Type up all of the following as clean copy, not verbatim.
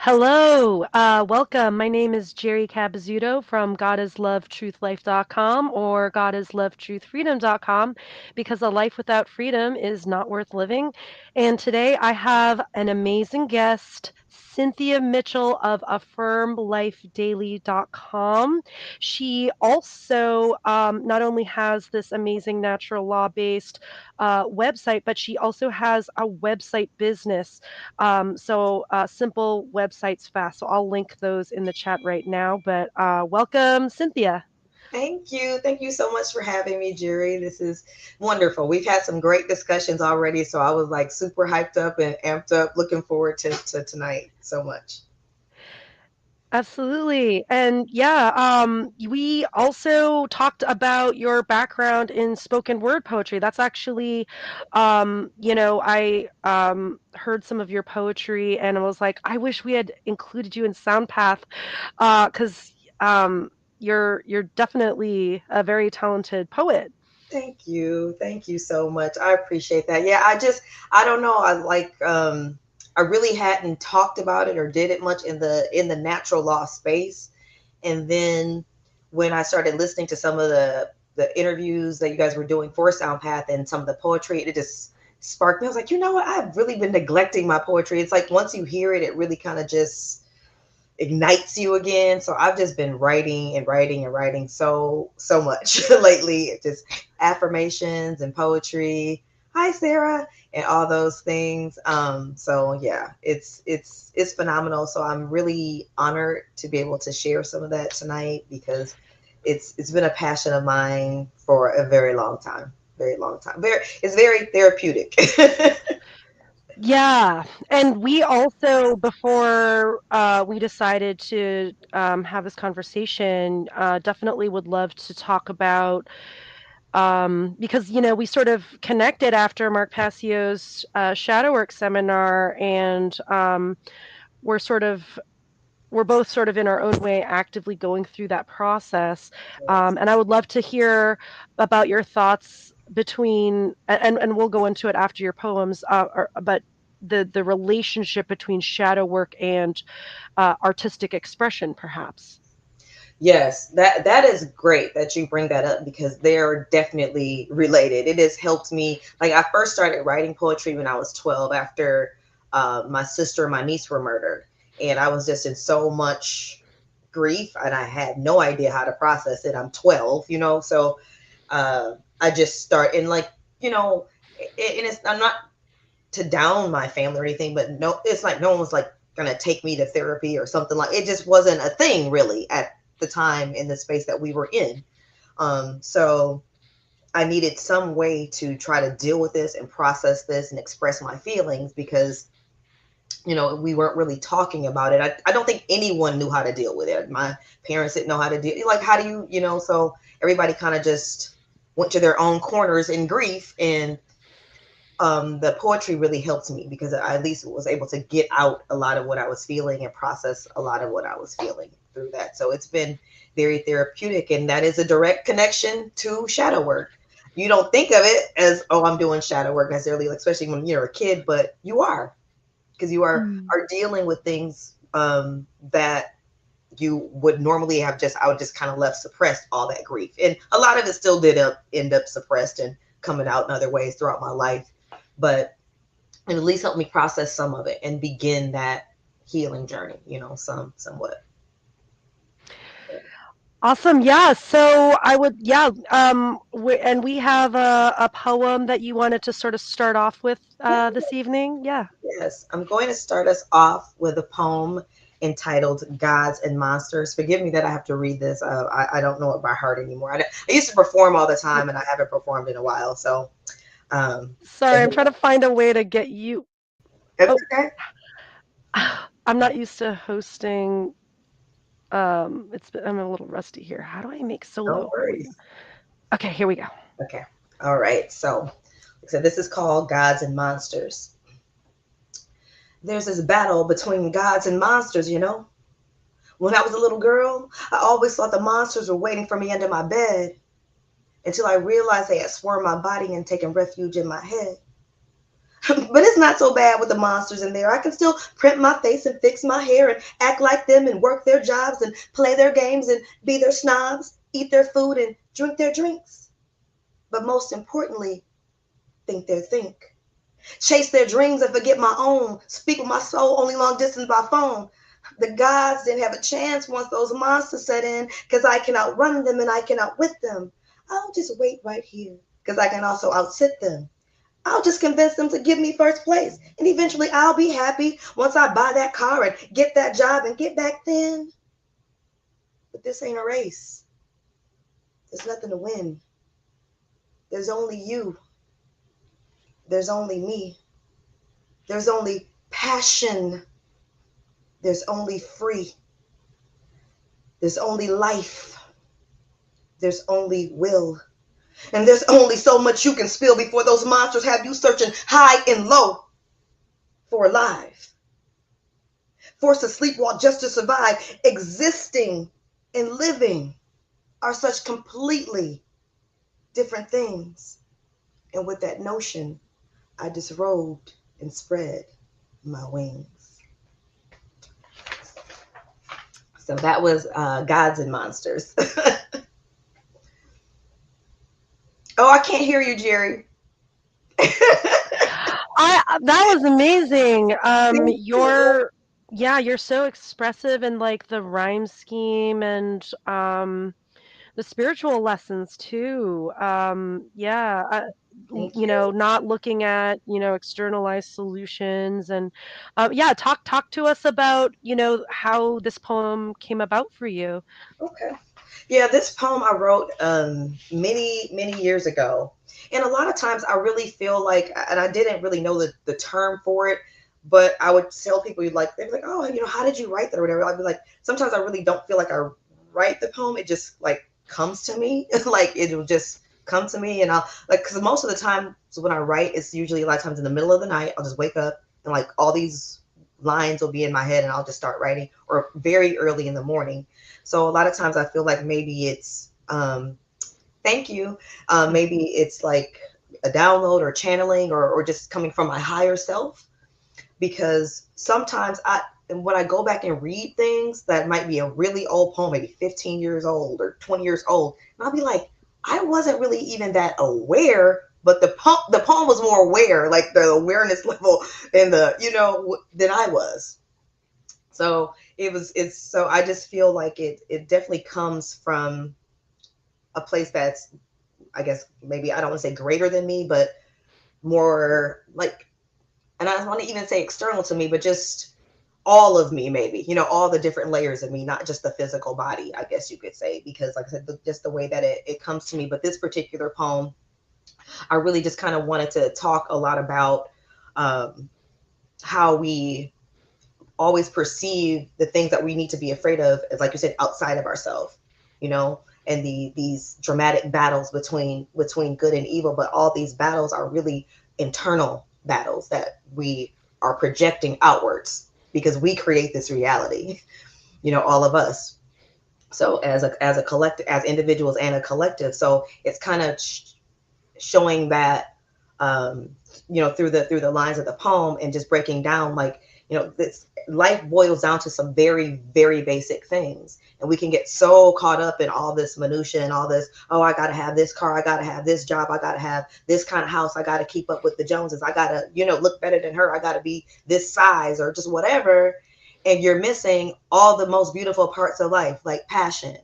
Hello, welcome. My name is Jerry Cabazzuto from godislovetruthlife.com or godislovetruthfreedom.com because a life without freedom is not worth living. And today I have an amazing guest, Cynthia Mitchell of affirmlifedaily.com. She also not only has this amazing natural law based website, but she also has a website business simple websites fast. So I'll link those in the chat right now. But welcome, Cynthia. Thank you. Thank you so much for having me, Jerry. This is wonderful. We've had some great discussions already, so I was like super hyped up and amped up, looking forward to tonight so much. Absolutely. And yeah, we also talked about your background in spoken word poetry. That's actually, I heard some of your poetry and I was like, I wish we had included you in SoundPath because you're definitely a very talented poet. Thank you. Thank you so much. I appreciate that. Yeah, I don't know. I really hadn't talked about it or did it much in the natural law space. And then when I started listening to some of the interviews that you guys were doing for Soundpath and some of the poetry, it just sparked me. I was like, you know what? I've really been neglecting my poetry. It's like once you hear it, it really kind of just ignites you again. So I've just been writing and writing and writing so much lately. Just affirmations and poetry. Hi Sarah, and all those things. So yeah, it's phenomenal. So I'm really honored to be able to share some of that tonight because it's been a passion of mine for a very long time. Very long time. It's very therapeutic. Yeah, and we also, before we decided to have this conversation, definitely would love to talk about because we sort of connected after Mark Passio's shadow work seminar, and we're sort of we're both sort of in our own way actively going through that process. And I would love to hear about your thoughts and we'll go into it after your poems, but the relationship between shadow work and artistic expression, perhaps. Yes, that is great that you bring that up because they're definitely related. It has helped me. Like I first started writing poetry when I was 12 after my sister and my niece were murdered, and I was just in so much grief and I had no idea how to process it. I'm 12, so uh, I just start and like and it's I'm not to down my family or anything, but no, it's like no one was like gonna take me to therapy or something like it just wasn't a thing really at the time in the space that we were in. So I needed some way to try to deal with this and process this and express my feelings because we weren't really talking about it. I don't think anyone knew how to deal with it. My parents didn't know how to deal. Like, how do so everybody kind of just went to their own corners in grief, and the poetry really helped me because I at least was able to get out a lot of what I was feeling and process a lot of what I was feeling through that. So it's been very therapeutic, and that is a direct connection to shadow work. You don't think of it as, oh, I'm doing shadow work necessarily, like, especially when you're a kid, but you are because you are dealing with things that you would normally have just I would just kind of left suppressed all that grief, and a lot of it still did end up suppressed and coming out in other ways throughout my life, but it at least helped me process some of it and begin that healing journey, somewhat. Awesome. Yeah. So I would, yeah. And we have a poem that you wanted to sort of start off with Yeah, this evening. Yeah. yes, I'm going to start us off with a poem entitled Gods and Monsters. Forgive me that I have to read this. I don't know it by heart anymore. I used to perform all the time and I haven't performed in a while. So, um, Sorry, I'm trying to find a way to get you. it's Oh, okay. I'm not used to hosting. I'm a little rusty here. How do I make No solo? Here we go. worries. Okay, here we go. Okay. All right. So this is called Gods and Monsters. There's this battle between gods and monsters. When I was a little girl, I always thought the monsters were waiting for me under my bed until I realized they had swarmed my body and taken refuge in my head. But it's not so bad with the monsters in there. I can still print my face and fix my hair and act like them and work their jobs and play their games and be their snobs, eat their food and drink their drinks. But most importantly, think their think. Chase their dreams and forget my own. Speak with my soul only long distance by phone. The gods didn't have a chance once those monsters set in because I can outrun them and I can outwit them. I'll just wait right here because I can also outsit them. I'll just convince them to give me first place. And eventually I'll be happy once I buy that car and get that job and get back then. But this ain't a race. There's nothing to win. There's only you. There's only me. There's only passion. There's only free. There's only life. There's only will. And there's only so much you can spill before those monsters have you searching high and low for alive. Forced to sleepwalk just to survive. Existing and living are such completely different things. And with that notion, I disrobed and spread my wings. So that was Gods and Monsters. Oh, I can't hear you, Jerry. I that was amazing. Thank you. You're so expressive in like the rhyme scheme and the spiritual lessons too. Thank you. Not looking at, externalized solutions and yeah, talk to us about, how this poem came about for you. Okay. Yeah, this poem I wrote many, many years ago. And a lot of times I really feel like, and I didn't really know the term for it, but I would tell people, like, they'd be like, oh, how did you write that or whatever? I'd be like, sometimes I really don't feel like I write the poem. It just like comes to me. Like it'll just come to me. And I'll like, because most of the time, so when I write, it's usually a lot of times in the middle of the night. I'll just wake up and like all these lines will be in my head and I'll just start writing or very early in the morning. So a lot of times I feel like maybe it's thank you. Maybe it's like a download or channeling or just coming from my higher self because sometimes and when I go back and read things that might be a really old poem, maybe 15 years old or 20 years old, and I'll be like, I wasn't really even that aware, but the poem was more aware, like the awareness level and the than I was. So it's so I just feel like it definitely comes from a place that's, I guess, maybe I don't want to say greater than me, but more like, and I don't want to even say external to me, but just all of me, maybe, all the different layers of me, not just the physical body, I guess you could say, because like I said, just the way that it comes to me. But this particular poem, I really just kind of wanted to talk a lot about um, how we always perceive the things that we need to be afraid of as, like you said, outside of ourselves, you know, and these dramatic battles between good and evil. But all these battles are really internal battles that we are projecting outwards because we create this reality, all of us. So as a collective, as individuals and a collective, so it's kind of showing that um, through the lines of the poem and just breaking down, like, this life boils down to some very, very basic things, and we can get so caught up in all this minutia and all this, oh, I gotta have this car, I gotta have this job, I gotta have this kind of house, I gotta keep up with the Joneses, I gotta look better than her, I gotta be this size or just whatever. And you're missing all the most beautiful parts of life, like passion,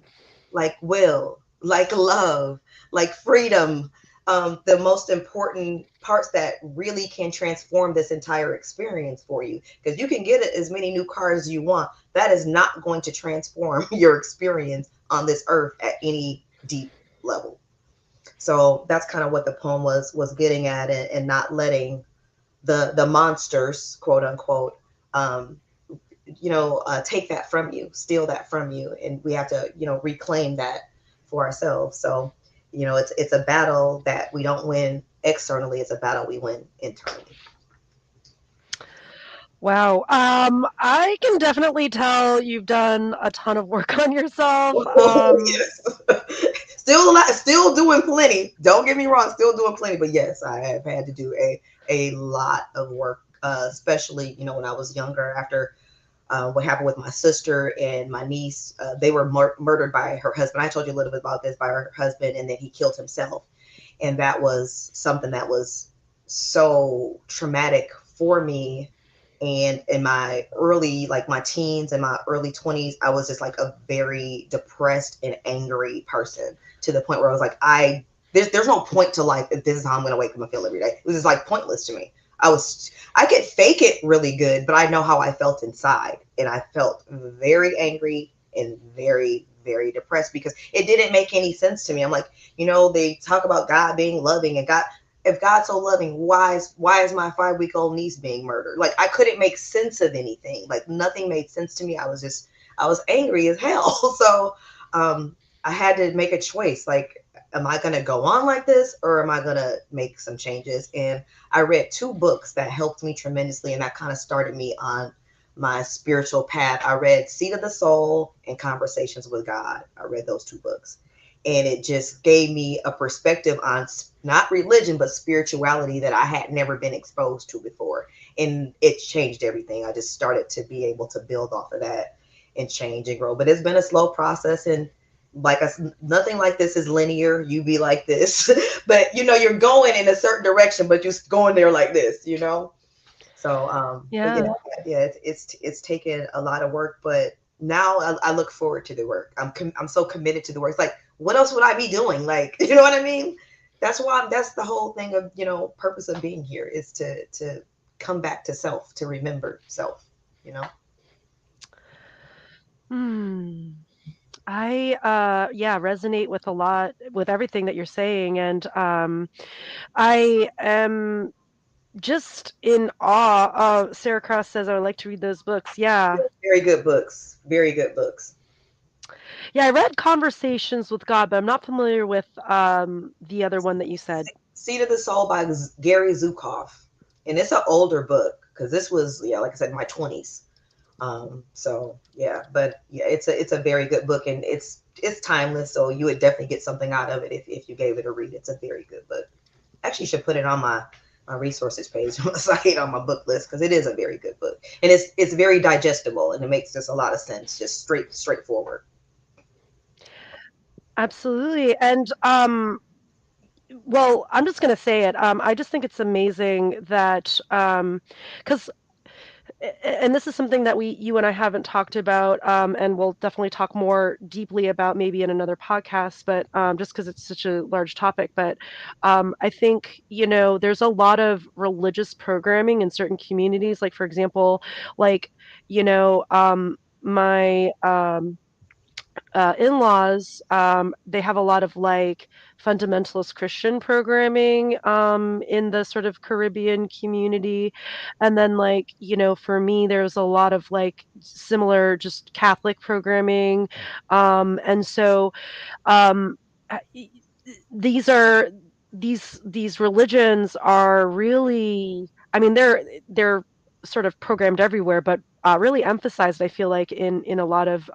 like will, like love, like freedom, the most important parts that really can transform this entire experience for you. Because you can get as many new cars as you want. That is not going to transform your experience on this earth at any deep level. So that's kind of what the poem was getting at, and not letting the monsters, quote unquote, um, take that from you, steal that from you, and we have to, reclaim that for ourselves. So, it's a battle that we don't win externally; it's a battle we win internally. Wow. I can definitely tell you've done a ton of work on yourself. Yes, still a lot, still doing plenty. Don't get me wrong, still doing plenty. But yes, I have had to do a lot of work, especially, when I was younger after what happened with my sister and my niece. They were murdered by her husband. I told you a little bit about this, by her husband, and then he killed himself. And that was something that was so traumatic for me. And in my early, like my teens and my early 20s, I was just like a very depressed and angry person, to the point where I was like, there's no point to life if this is how I'm going to wake up and feel every day. It was just like pointless to me. I could fake it really good, but I know how I felt inside. And I felt very angry and very, very depressed because it didn't make any sense to me. I'm like, they talk about God being loving, and God, if God's so loving, why is my 5 week old niece being murdered? Like, I couldn't make sense of anything. Like, nothing made sense to me. I was angry as hell. So I had to make a choice. Like, am I going to go on like this, or am I going to make some changes? And I read two books that helped me tremendously, and that kind of started me on my spiritual path. I read Seed of the Soul and Conversations with God. I read those two books, and it just gave me a perspective on not religion but spirituality that I had never been exposed to before, and it changed everything. I just started to be able to build off of that and change and grow. But it's been a slow process, and like nothing like this is linear. You be like this, but you're going in a certain direction, but you're going there like this. So, but yeah, Yeah. yeah, it's taken a lot of work, but now I look forward to the work. I'm so committed to the work. It's like, what else would I be doing? Like, you know what I mean? That's the whole thing of, purpose of being here, is to come back to self, to remember self, you know? Hmm. I yeah, resonate with a lot with everything that you're saying, and I am just in awe. Sarah Cross says I would like to read those books. Yeah. Very good books. Very good books. Yeah, I read Conversations with God, but I'm not familiar with the other one that you said. Seed of the Soul by Gary Zukav. And it's an older book, because this was, yeah, like I said, in my 20s. So yeah, but yeah, it's a very good book, and it's timeless. So you would definitely get something out of it if you gave it a read. It's a very good book. Actually, should put it on my resources page on the site, on my book list, because it is a very good book, and it's very digestible, and it makes just a lot of sense, just straightforward. Absolutely. And well, I'm just going to say it. I just think it's amazing that cuz and this is something that you and I haven't talked about, and we'll definitely talk more deeply about maybe in another podcast, but just because it's such a large topic. But I think, there's a lot of religious programming in certain communities. Like, for example, like, my in-laws, they have a lot of like fundamentalist Christian programming in the sort of Caribbean community. And then, like, for me, there's a lot of like similar just Catholic programming. And so um, uh, y- these are these religions are really, I mean, they're sort of programmed everywhere, but really emphasized, I feel like, in a lot of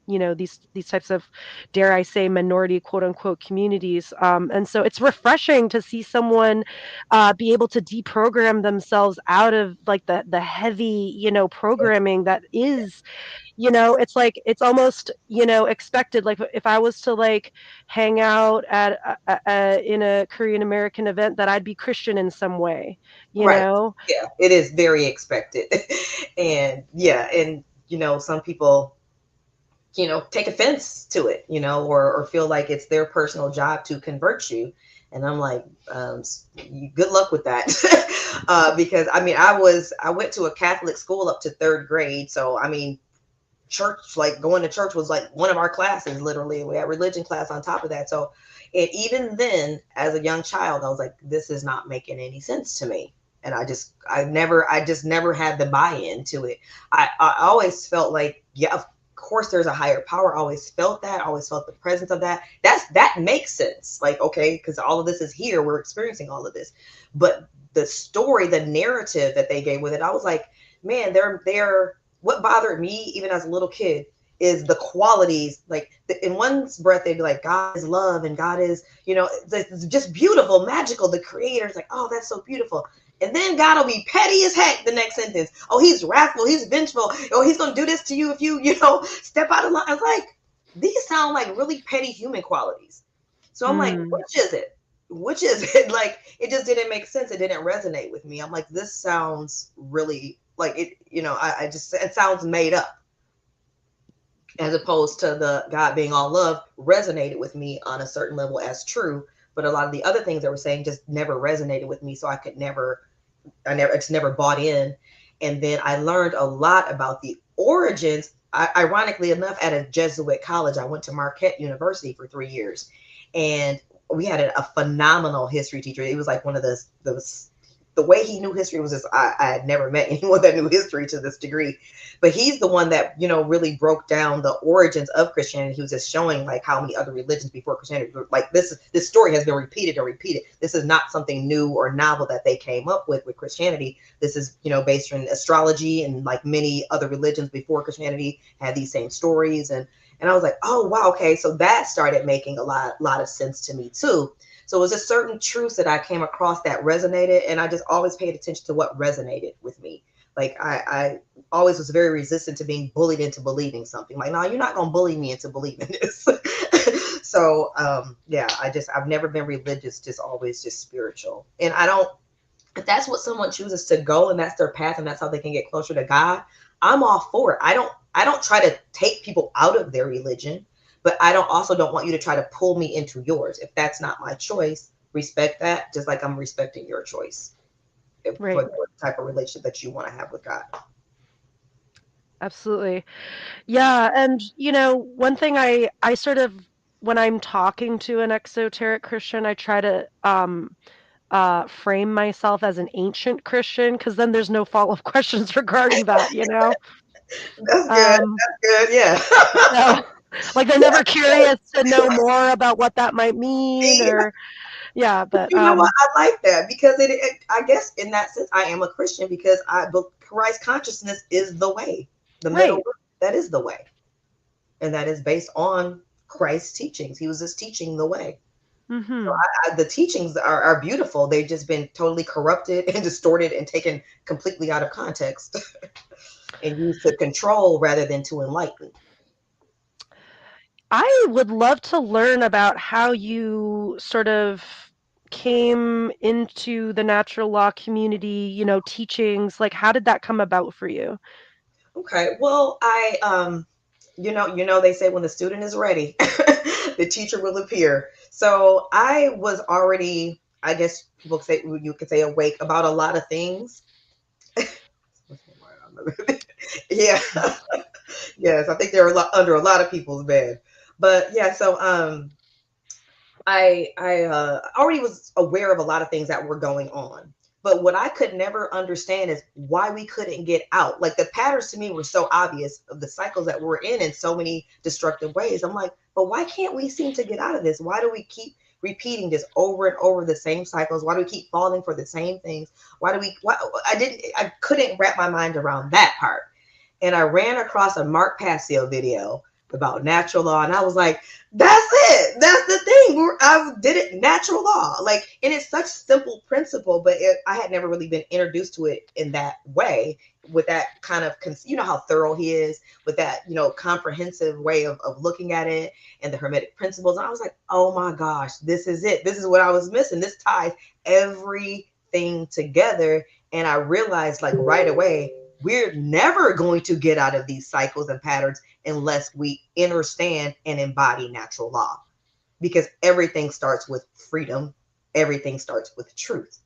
these types of, dare I say, minority quote unquote communities. And so it's refreshing to see someone be able to deprogram themselves out of like the heavy programming that is, it's like it's almost, expected. Like, if I was to like hang out at in a Korean American event, that I'd be Christian in some way, you Right. know? Yeah, it is very expected. And yeah, and some people, take offense to it, or feel like it's their personal job to convert you. And I'm like, good luck with that. Because I mean, I went to a Catholic school up to third grade. So, I mean, church, like going to church was like one of our classes, literally. We had religion class on top of that. So, and even then, as a young child, I was like, this is not making any sense to me. And I just never had the buy-in to it. I always felt like, yeah, of course there's a higher power. I always felt that. I always felt the presence of that. That makes sense. Like, okay, because all of this is here. We're experiencing all of this. But the story, the narrative that they gave with it, I was like, man, they're what bothered me even as a little kid is the qualities. Like, in one breath they'd be like, God is love, and God is, it's just beautiful, magical, the creator is like, oh, that's so beautiful. And then God will be petty as heck the next sentence. Oh, he's wrathful, he's vengeful. Oh, he's gonna do this to you if you, step out of line. I was like, these sound like really petty human qualities. So I'm like, Mm, which is it? Which is it? Like, it just didn't make sense. It didn't resonate with me. I'm like, this sounds really like it, I just, it sounds made up, as opposed to the God being all love resonated with me on a certain level as true. But a lot of the other things they were saying just never resonated with me. So it's never bought in. And then I learned a lot about the origins. Ironically enough, at a Jesuit college, I went to Marquette University for 3 years, and we had a phenomenal history teacher. It was like one of those the way he knew history was just I had never met anyone that knew history to this degree. But he's the one that really broke down the origins of Christianity. He was just showing like how many other religions before Christianity, like this story has been repeated and repeated. This is not something new or novel that they came up with Christianity. This is based in astrology, and like many other religions before Christianity had these same stories. And I was like, oh wow, okay, so that started making a lot of sense to me too. So it was just certain truths that I came across that resonated, and I just always paid attention to what resonated with me. Like I always was very resistant to being bullied into believing something. Like, no, you're not gonna bully me into believing this. So yeah, I've never been religious, just always just spiritual. And I don't, if that's what someone chooses to go and that's their path and that's how they can get closer to God, I'm all for it. I don't try to take people out of their religion, but I don't want you to try to pull me into yours. If that's not my choice, respect that, just like I'm respecting your choice for right. the type of relationship that you want to have with God. Absolutely. Yeah, and one thing I sort of, when I'm talking to an exoteric Christian, I try to frame myself as an ancient Christian, because then there's no follow-up questions regarding that. That's good. Um, That's good. Yeah. so like they're never curious to know more about what that might mean, See? or yeah, but You know what? I like that because I guess in that sense, I am a Christian because Christ consciousness is the way, the middle right. way. That is the way, and that is based on Christ's teachings. He was just teaching the way. So Mhm. the teachings are beautiful. They've just been totally corrupted and distorted and taken completely out of context and used to control rather than to enlighten. I would love to learn about how you sort of came into the natural law community, teachings. Like, how did that come about for you? Okay. Well, they say when the student is ready, the teacher will appear. So I was already, I guess people say you could say awake about a lot of things. Yeah. Yes, I think they're under a lot of people's bed. But yeah, so I already was aware of a lot of things that were going on. But what I could never understand is why we couldn't get out. Like the patterns to me were so obvious of the cycles that we're in so many destructive ways. I'm like, but why can't we seem to get out of this? Why do we keep repeating this over and over the same cycles? Why do we keep falling for the same things? Why I couldn't wrap my mind around that part. And I ran across a Mark Passio video about natural law, and I was like, "That's it. That's the thing. I did it natural law, like, and it's such simple principle, but I had never really been introduced to it in that way, with that kind of, how thorough he is, with that comprehensive way of looking at it, and the Hermetic principles. And I was like, oh my gosh, this is it. This is what I was missing. This ties everything together, and I realized like right away we're never going to get out of these cycles and patterns unless we understand and embody natural law, because everything starts with freedom, everything starts with truth.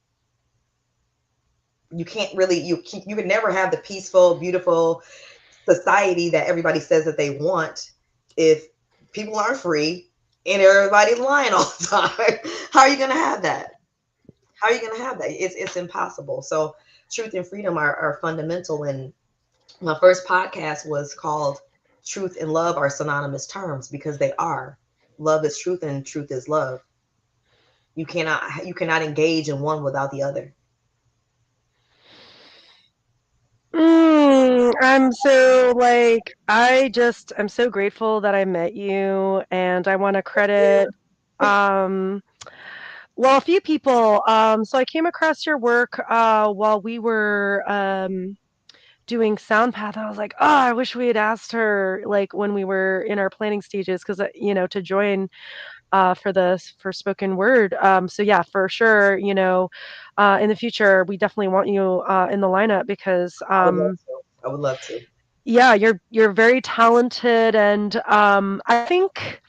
You can't really you can never have the peaceful, beautiful society that everybody says that they want if people aren't free and everybody's lying all the time. How are you going to have that? How are you going to have that? It's impossible. So truth and freedom are fundamental. And my first podcast was called Truth and Love Are Synonymous Terms, because they are. Love is truth and truth is love. You cannot engage in one without the other. I'm so I'm so grateful that I met you, and I want to credit um Well, a few people. So I came across your work while we were doing Sound Path, and I was like, oh, I wish we had asked her like when we were in our planning stages, because to join for spoken word. So yeah, for sure, in the future, we definitely want you in the lineup because I would love to. I would love to. yeah, you're very talented, and I think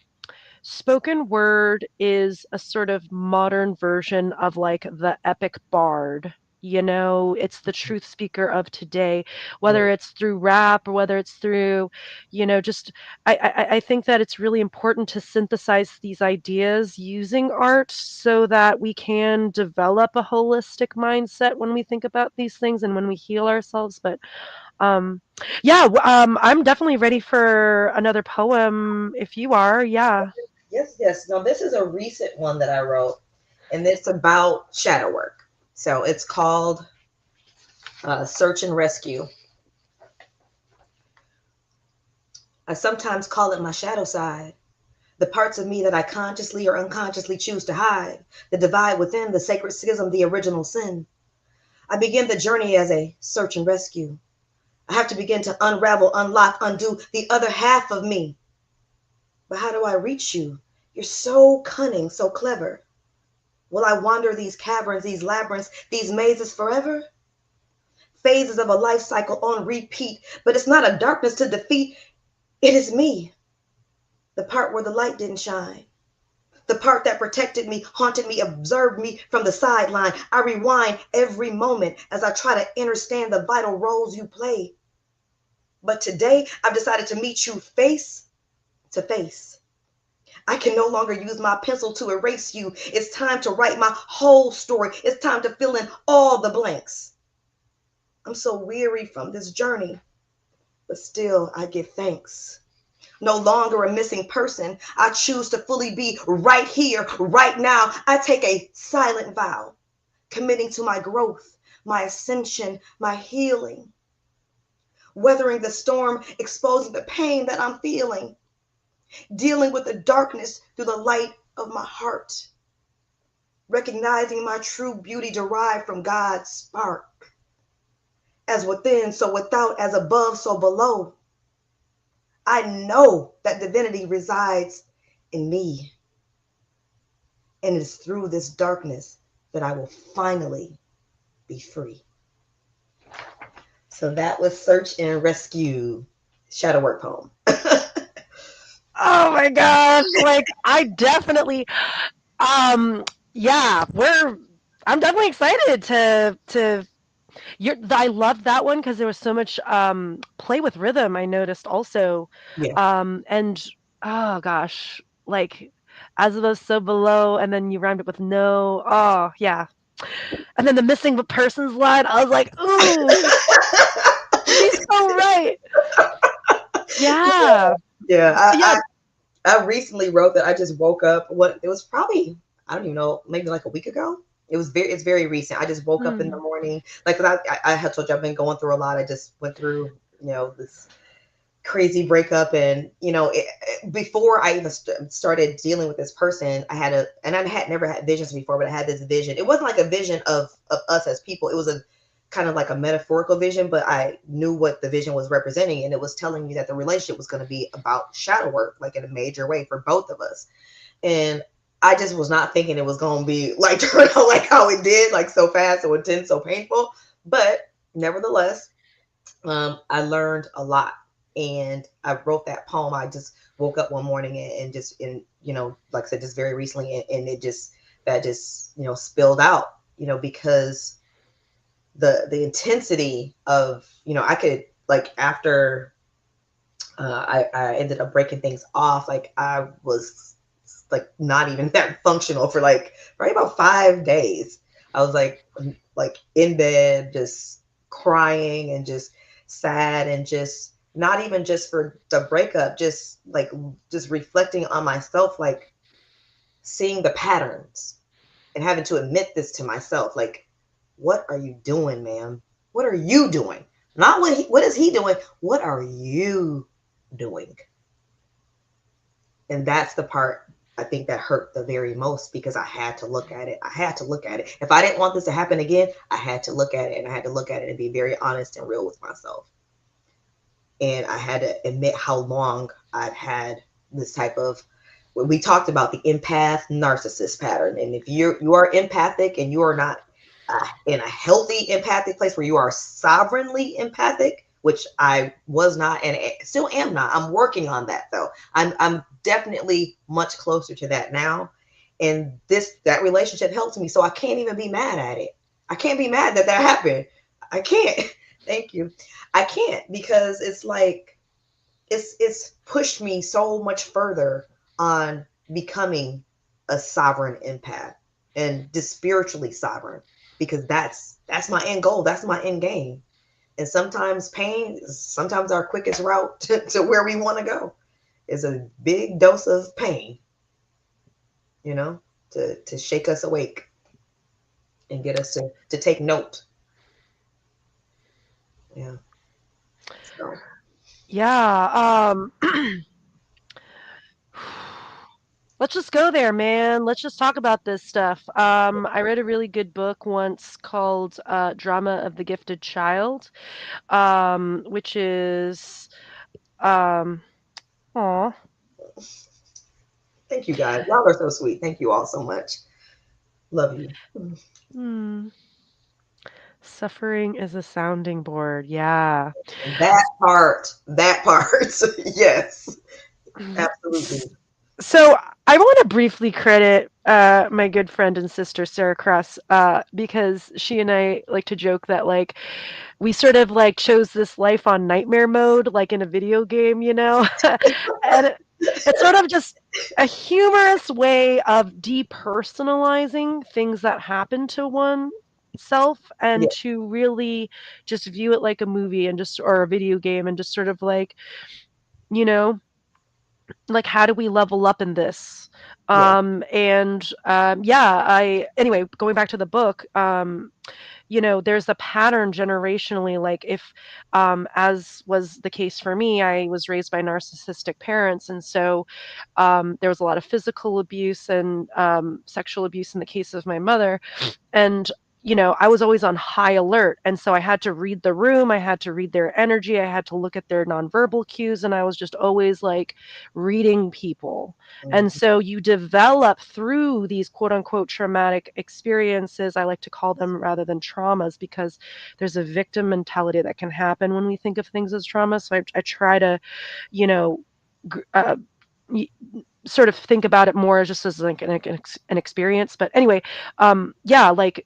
spoken word is a sort of modern version of like the epic bard. It's the truth speaker of today, Yeah. whether it's through rap or whether it's through, just I think that it's really important to synthesize these ideas using art so that we can develop a holistic mindset when we think about these things and when we heal ourselves. But um yeah, I'm definitely ready for another poem if you are. Yeah. Yes, yes. No, this is a recent one that I wrote, and it's about shadow work. So it's called Search and Rescue. I sometimes call it my shadow side, the parts of me that I consciously or unconsciously choose to hide, the divide within, the sacred schism, the original sin. I begin the journey as a search and rescue. I have to begin to unravel, unlock, undo the other half of me. But how do I reach you? You're so cunning, so clever. Will I wander these caverns, these labyrinths, these mazes forever? Phases of a life cycle on repeat, but it's not a darkness to defeat. It is me, the part where the light didn't shine. The part that protected me, haunted me, observed me from the sideline. I rewind every moment as I try to understand the vital roles you play. But today, I've decided to meet you face to face. I can no longer use my pencil to erase you. It's time to write my whole story. It's time to fill in all the blanks. I'm so weary from this journey, but still I give thanks. No longer a missing person. I choose to fully be right here, right now. I take a silent vow, committing to my growth, my ascension, my healing, weathering the storm, exposing the pain that I'm feeling, dealing with the darkness through the light of my heart, recognizing my true beauty derived from God's spark. As within, so without, as above, so below. I know that divinity resides in me. And it is through this darkness that I will finally be free. So that was Search and Rescue, Shadow Work poem. Oh my gosh, like I definitely um yeah, I'm definitely excited to I loved that one because there was so much play with rhythm I noticed also. Yeah. And oh gosh, like as above so below, and then you rhymed it with no. Oh yeah. And then the missing persons line, I was like, ooh, she's so right. Yeah. Yeah. So yeah. I recently wrote that. I just woke up. What it was probably, I don't even know, maybe like a week ago. It's very recent. I just woke up in the Hmm. morning. Like I had told you I've been going through a lot. I just went through, this crazy breakup, and before I even started dealing with this person, and I had never had visions before, but I had this vision. It wasn't like a vision of us as people. It was a kind of like a metaphorical vision, but I knew what the vision was representing, and it was telling me that the relationship was going to be about shadow work, like in a major way for both of us. And I just was not thinking it was going to be like turn out like how it did, like so fast, so intense, so painful. But nevertheless, I learned a lot, and I wrote that poem. I just woke up one morning and just, like I said, just very recently, and it just that just spilled out, because the intensity of, I could, like, after I ended up breaking things off, like I was like not even that functional for like probably about 5 days. I was like in bed, just crying and just sad, and just not even just for the breakup, just reflecting on myself, like seeing the patterns and having to admit this to myself, like, what are you doing, ma'am? What are you doing? Not what is he doing? What are you doing? And that's the part. I think that hurt the very most because I had to look at it. I had to look at it. If I didn't want this to happen again, I had to look at it, and I had to look at it and be very honest and real with myself. And I had to admit how long I've had this type of, when we talked about the empath narcissist pattern. And if you are empathic and you are not in a healthy empathic place where you are sovereignly empathic, which I was not and still am not. I'm working on that though. I'm definitely much closer to that now. And that relationship helped me. So I can't even be mad at it. I can't be mad that that happened. I can't. Thank you. I can't, because it's like it's pushed me so much further on becoming a sovereign empath and just spiritually sovereign, because that's my end goal. That's my end game. And sometimes pain is sometimes our quickest route to where we want to go is a big dose of pain, you know, to shake us awake and get us to take note. Yeah. So Yeah. Let's just go there, man. Let's just talk about this stuff. I read a really good book once called Drama of the Gifted Child, which is, um, aw, thank you guys. Y'all are so sweet. Thank you all so much. Love you. hmm, suffering is a sounding board. Yeah. That part. Yes, absolutely. So I want to briefly credit my good friend and sister Sarah Cross because she and I like to joke that like we sort of like chose this life on nightmare mode, like in a video game, you know, and it's sort of just a humorous way of depersonalizing things that happen to one self Yeah, and to really just view it like a movie and just or a video game and just sort of like you know like how do we level up in this yeah, yeah, I anyway going back to the book, there's a pattern generationally like if as was the case for me, I was raised by narcissistic parents, and so there was a lot of physical abuse and sexual abuse in the case of my mother, and I was always on high alert, and so I had to read the room, I had to read their energy, I had to look at their nonverbal cues, and I was just always like reading people. And mhm, so you develop through these quote unquote traumatic experiences, I like to call them rather than traumas, because there's a victim mentality that can happen when we think of things as trauma. So I try to you know gr- uh, y- sort of think about it more just as like an experience. But anyway, yeah, like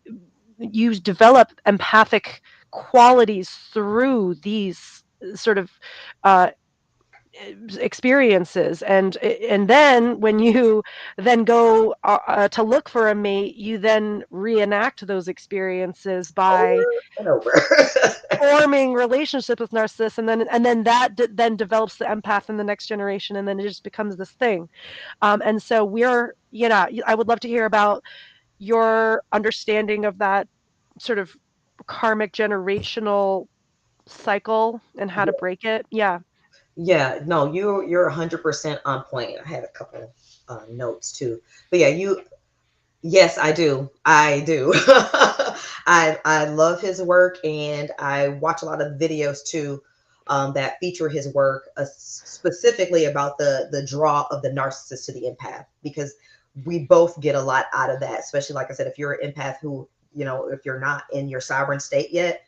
you develop empathic qualities through these sort of uh, experiences, and then when you then go to look for a mate, you then reenact those experiences by over and over. forming relationships with narcissists, and then that then develops the empath in the next generation, and then it just becomes this thing. And so I would love to hear about your understanding of that sort of karmic generational cycle and how to Yeah, break it. Yeah. yeah, no, you're 100% on point. I had a couple notes too, but yeah, yes, I do. I do. I love his work, and I watch a lot of videos too that feature his work, specifically about the draw of the narcissist to the empath, because we both get a lot out of that. Especially, like I said, if you're an empath who, if you're not in your sovereign state yet,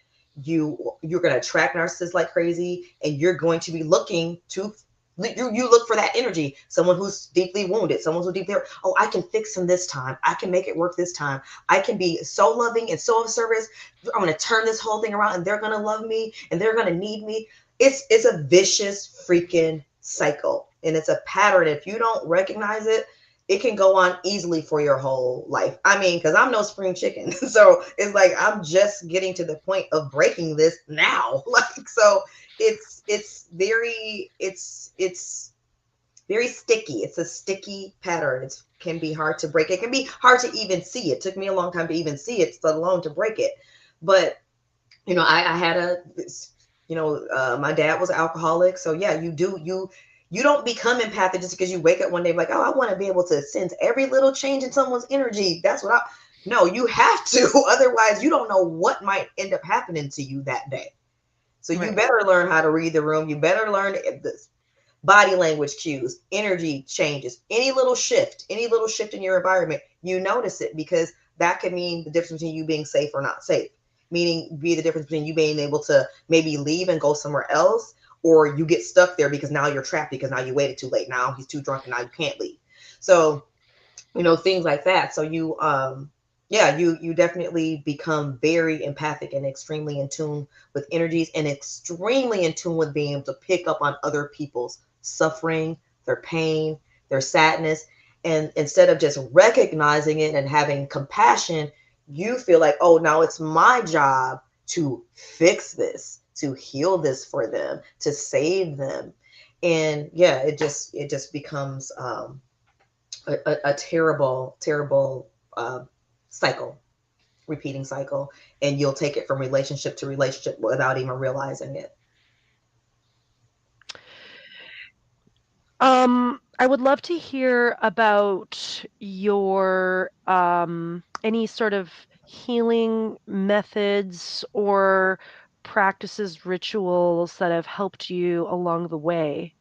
you're going to attract narcissists like crazy, and you're going to be looking to you look for that energy, someone who's deeply wounded, someone who's deeply, oh, I can fix them this time, I can make it work this time, I can be so loving and so of service, I'm going to turn this whole thing around, and they're going to love me and they're going to need me. It's a vicious freaking cycle, and it's a pattern. If you don't recognize it, it can go on easily for your whole life. I mean, because I'm no spring chicken. So it's like I'm just getting to the point of breaking this now. Like, so it's very sticky. It's a sticky pattern. It can be hard to break. It can be hard to even see. It took me a long time to even see it, let alone to break it. But I had my dad was an alcoholic. So yeah, you You don't become empathic just because you wake up one day like, oh, I want to be able to sense every little change in someone's energy. That's what I. No, you have to. Otherwise, you don't know what might end up happening to you that day. So you Right. better learn how to read the room. You better learn this body language cues, energy changes, any little shift in your environment, you notice it because that could mean the difference between you being safe or not safe. Meaning, be the difference between you being able to maybe leave and go somewhere else, or you get stuck there because now you're trapped because now you waited too late. Now he's too drunk and now you can't leave. So things like that. So yeah, you definitely become very empathic and extremely in tune with energies and extremely in tune with being able to pick up on other people's suffering, their pain, their sadness. And instead of just recognizing it and having compassion, you feel like, oh, now it's my job to fix this, to heal this for them, to save them. And yeah, it just becomes a terrible, terrible cycle, repeating cycle, and you'll take it from relationship to relationship without even realizing it. I would love to hear about your any sort of healing methods or practices, rituals that have helped you along the way.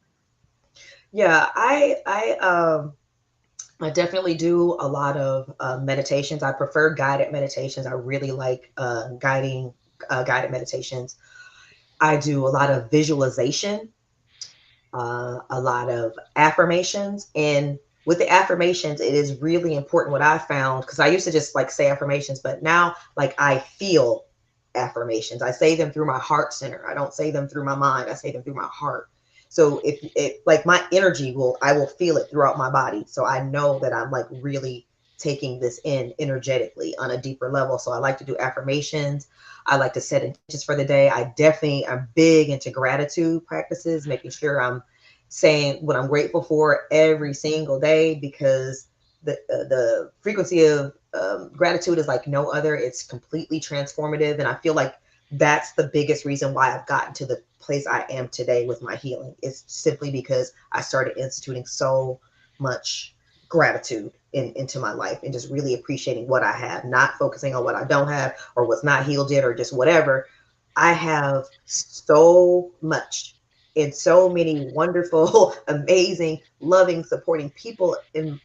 Yeah, I definitely do a lot of meditations. I prefer guided meditations. I really like guided meditations. I do a lot of visualization, a lot of affirmations. And with the affirmations, it is really important what I found because I used to just like say affirmations, but now like I feel affirmations. I say them through my heart center. I don't say them through my mind. I say them through my heart. So if it like my energy will, I will feel it throughout my body. So I know that I'm like really taking this in energetically on a deeper level. So I like to do affirmations. I like to set intentions for the day. I definitely am big into gratitude practices, making sure I'm saying what I'm grateful for every single day because the frequency of gratitude is like no other. It's completely transformative, and I feel like that's the biggest reason why I've gotten to the place I am today with my healing. It's simply because I started instituting so much gratitude into my life and just really appreciating what I have, not focusing on what I don't have or what's not healed yet or just whatever. I have so much and so many wonderful, amazing, loving, supportive people in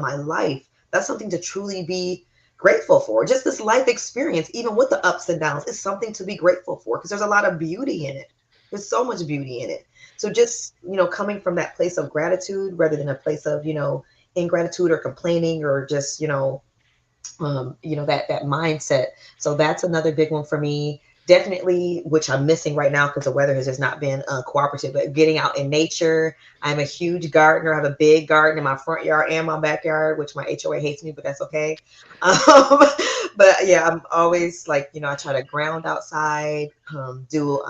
my life. That's something to truly be grateful for. Just this life experience, even with the ups and downs, is something to be grateful for because there's a lot of beauty in it. There's so much beauty in it. So just, coming from that place of gratitude rather than a place of, ingratitude or complaining or just, that mindset. So that's another big one for me. Definitely, which I'm missing right now because the weather has just not been cooperative. But getting out in nature, I'm a huge gardener. I have a big garden in my front yard and my backyard, which my HOA hates me, but that's okay. Um, but yeah, I'm always like, I try to ground outside, do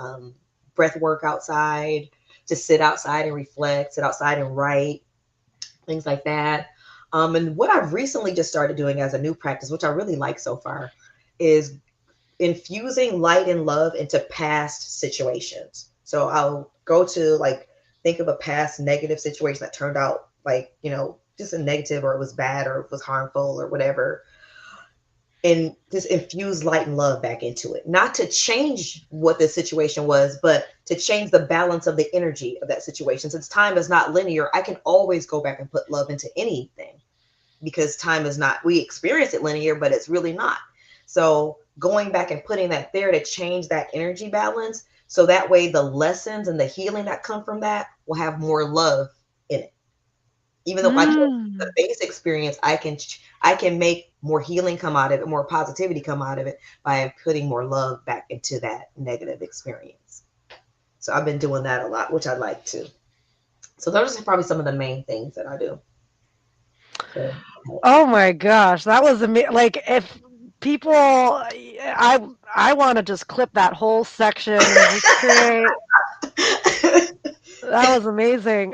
breath work outside, just sit outside and reflect, sit outside and write, things like that. And what I've recently just started doing as a new practice, which I really like so far, is infusing light and love into past situations. So I'll go to like think of a past negative situation that turned out like, just a negative or it was bad or it was harmful or whatever, and just infuse light and love back into it. Not to change what the situation was, but to change the balance of the energy of that situation. Since time is not linear, I can always go back and put love into anything because time is not, we experience it linear, but it's really not. So going back and putting that there to change that energy balance. So that way the lessons and the healing that come from that will have more love in it. Even though I can't the Mm. base experience, I can make more healing come out of it, more positivity come out of it by putting more love back into that negative experience. So I've been doing that a lot, which I like too. So those are probably some of the main things that I do. So Oh my gosh, that was like if people I want to just clip that whole section and just create. That was amazing.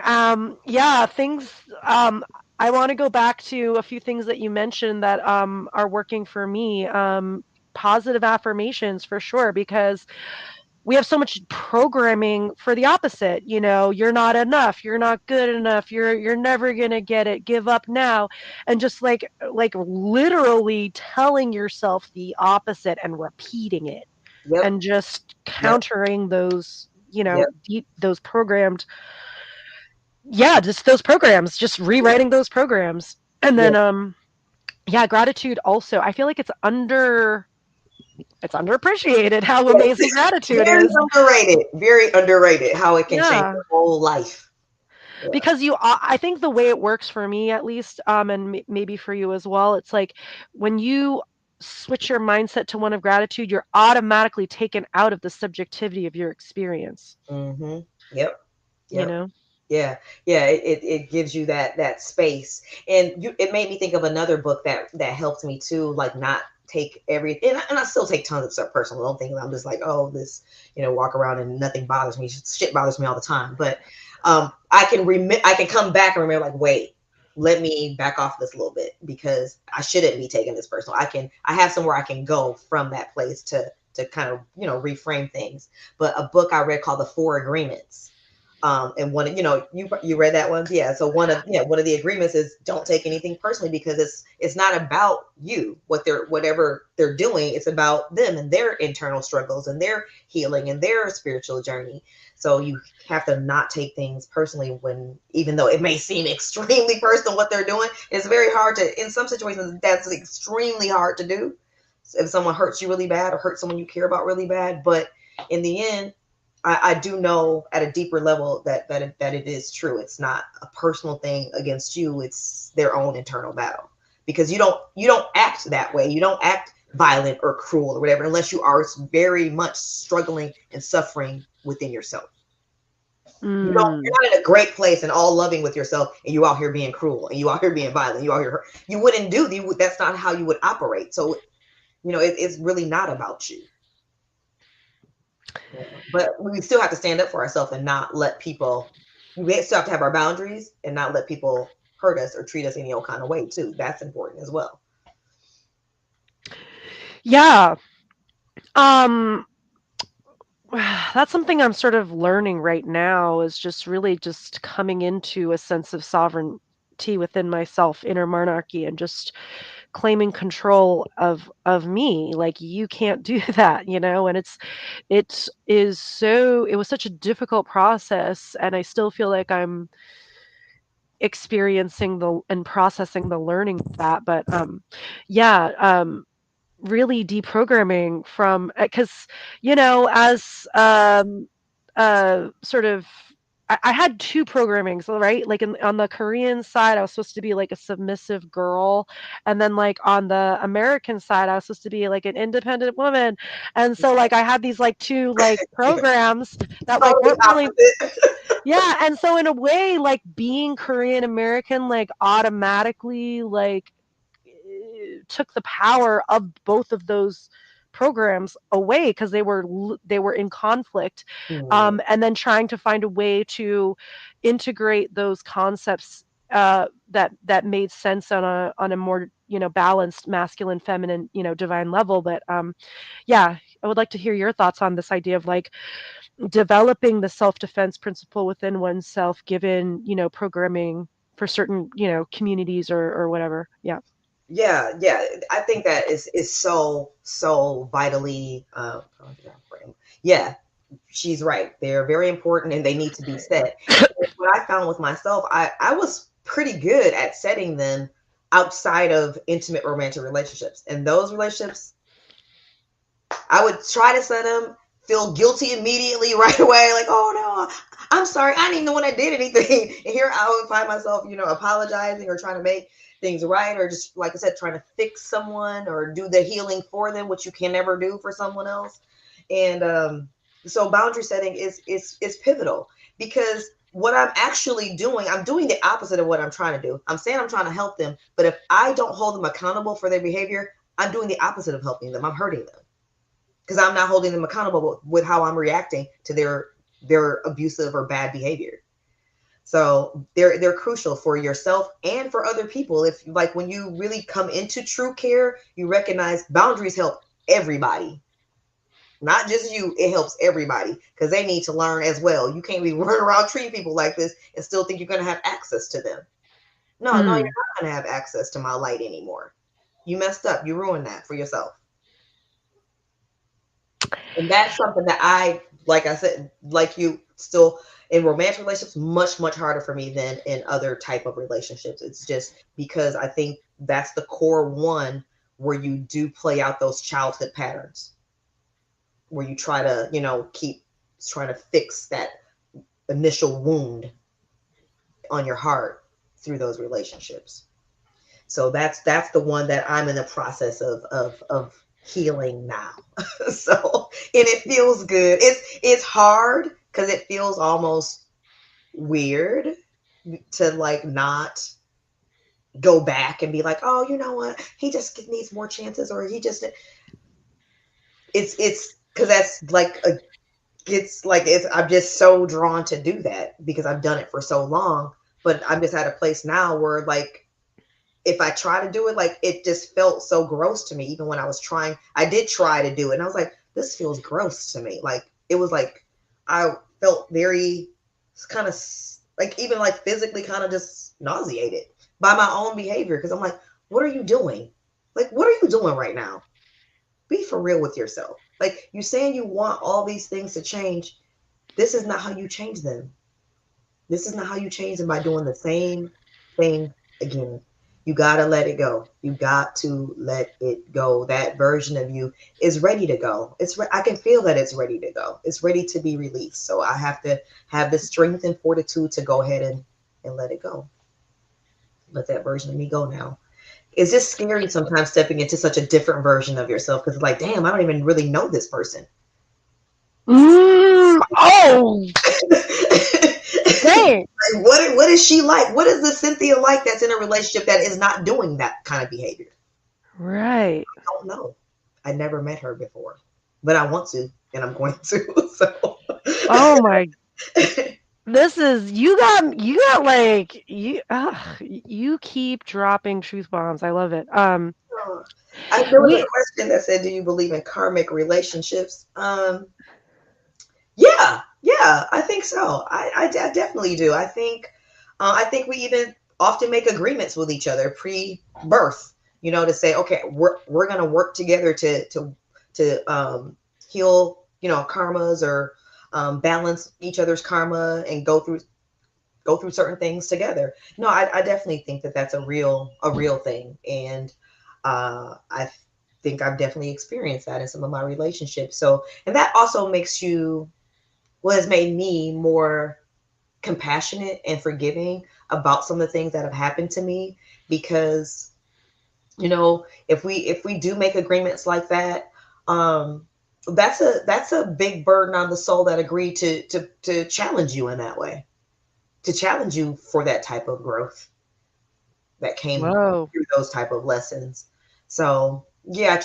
Yeah, things I want to go back to a few things that you mentioned that are working for me. Positive affirmations for sure because we have so much programming for the opposite. You're not enough, you're not good enough, you're never going to get it, give up now. And just like literally telling yourself the opposite and repeating it, Yep. and just Yep. countering those, Yep. those programmed, yeah, just those programs, just Yep. rewriting those programs. And then Yep. yeah, gratitude also, I feel like it's underappreciated how Yes. amazing gratitude Very is. underrated. Very underrated. How it can change Yeah, your whole life. Yeah. because I think the way it works for me at least, and maybe for you as well, it's like when you switch your mindset to one of gratitude, you're automatically taken out of the subjectivity of your experience, Mm-hmm. Yep. you Yep. know? Yeah. Yeah. It gives you that space. And it made me think of another book that helped me too, like not take everything, and I still take tons of stuff personal. Don't think I'm just like, oh, this, walk around and nothing bothers me. Shit bothers me all the time. But I can come back and remember, like, wait, let me back off this a little bit, because I shouldn't be taking this personal. I have somewhere I can go from that place to kind of, reframe things. But a book I read called The Four Agreements. And one, you read that one, yeah. So one of the agreements is don't take anything personally, because it's not about you, whatever they're doing. It's about them and their internal struggles and their healing and their spiritual journey. So you have to not take things personally, when even though it may seem extremely personal what they're doing, it's very hard to, in some situations, that's extremely hard to do. If someone hurts you really bad or hurts someone you care about really bad, but in the end, I do know at a deeper level that it is true. It's not a personal thing against you. It's their own internal battle, because you don't act that way. You don't act violent or cruel or whatever, unless you are very much struggling and suffering within yourself. Mm. You're not in a great place and all loving with yourself, and you out here being cruel, and you out here being violent. You out here, you wouldn't do that's not how you would operate. So it's really not about you. Yeah. But we still have to stand up for ourselves and not let people. We still have to have our boundaries and not let people hurt us or treat us any old kind of way too. That's important as well. Yeah. Um, that's something I'm sort of learning right now, is just really just coming into a sense of sovereignty within myself, inner monarchy, and just claiming control of me. Like, you can't do that, and it was such a difficult process, and I still feel like I'm experiencing the and processing the learning of that. But yeah, really deprogramming from, because as sort of, I had two programmings, right? Like, on the Korean side, I was supposed to be like a submissive girl, and then like on the American side, I was supposed to be like an independent woman. And so like I had these like two like programs that like Totally weren't really, opposite. yeah. And so in a way, like being Korean American, like automatically like took the power of both of those programs away, because they were in conflict. Hmm. And then trying to find a way to integrate those concepts, that made sense on a more balanced masculine feminine divine level. But yeah, I would like to hear your thoughts on this idea of like developing the self-defense principle within oneself, given programming for certain communities, or whatever. Yeah. Yeah, yeah. I think that is so vitally. Yeah, she's right. They're very important and they need to be set. And what I found with myself, I was pretty good at setting them outside of intimate romantic relationships. And those relationships, I would try to set them, feel guilty immediately right away, like, oh no, I'm sorry, I didn't even know when I did anything. And here I would find myself, apologizing or trying to make things right, or just like I said, trying to fix someone or do the healing for them, which you can never do for someone else. And so boundary setting is pivotal, because what I'm actually doing, I'm doing the opposite of what I'm trying to do. I'm saying I'm trying to help them, but if I don't hold them accountable for their behavior, I'm doing the opposite of helping them. I'm hurting them, because I'm not holding them accountable with how I'm reacting to their abusive or bad behavior. So they're crucial for yourself and for other people. If, like, when you really come into true care, you recognize boundaries help everybody, Not just you, it helps everybody because they need to learn as well. You can't be running around treating people like this and still think you're going to have access to them. No, no, you're Mm. not going to have access to my light anymore. You messed up. You ruined that for yourself. And that's something that like I said, like you, still in romantic relationships, much harder for me than in other type of relationships. It's just because I think that's the core one where you do play out those childhood patterns, where you try to, keep trying to fix that initial wound on your heart through those relationships. So that's the one that I'm in the process of healing now. So, and it feels good. It's hard because it feels almost weird to like not go back and be like, oh, you know what, he just needs more chances, or he just, it's because that's like a, it's like it's I'm just so drawn to do that because I've done it for so long. But I'm just at a place now where like if I try to do it, like it just felt so gross to me. Even when I was trying, I did try to do it, and I was like, this feels gross to me. Like it was like I felt very kind of like even like physically kind of just nauseated by my own behavior because I'm like, what are you doing? Like, what are you doing right now? Be for real with yourself. Like you saying you want all these things to change. This is not how you change them. This is not how you change them by doing the same thing again. You got to let it go. You got to let it go. That version of you is ready to go. I can feel that it's ready to go. It's ready to be released. So I have to have the strength and fortitude to go ahead and let it go. Let that version of me go now. It's just scary sometimes stepping into such a different version of yourself because it's like, damn, I don't even really know this person. Mm. Oh, dang. What is she like? What is the Cynthia like that's in a relationship that is not doing that kind of behavior? Right. I don't know. I never met her before, but I want to, and I'm going to. So, Oh my, this is you got like you keep dropping truth bombs. I love it. There was a We question that said, "Do you believe in karmic relationships?" Yeah, yeah, I think so. I definitely do. I think we even often make agreements with each other pre-birth. To say, okay, we're gonna work together to heal, karmas or balance each other's karma and go through certain things together. No, I definitely think that that's a real thing, and I think I've definitely experienced that in some of my relationships. So, and that also makes you what has made me more compassionate and forgiving about some of the things that have happened to me because if we do make agreements like that, um that's a big burden on the soul that agreed to challenge you in that way, to challenge you for that type of growth that came whoa. through those type of lessons. So yeah, I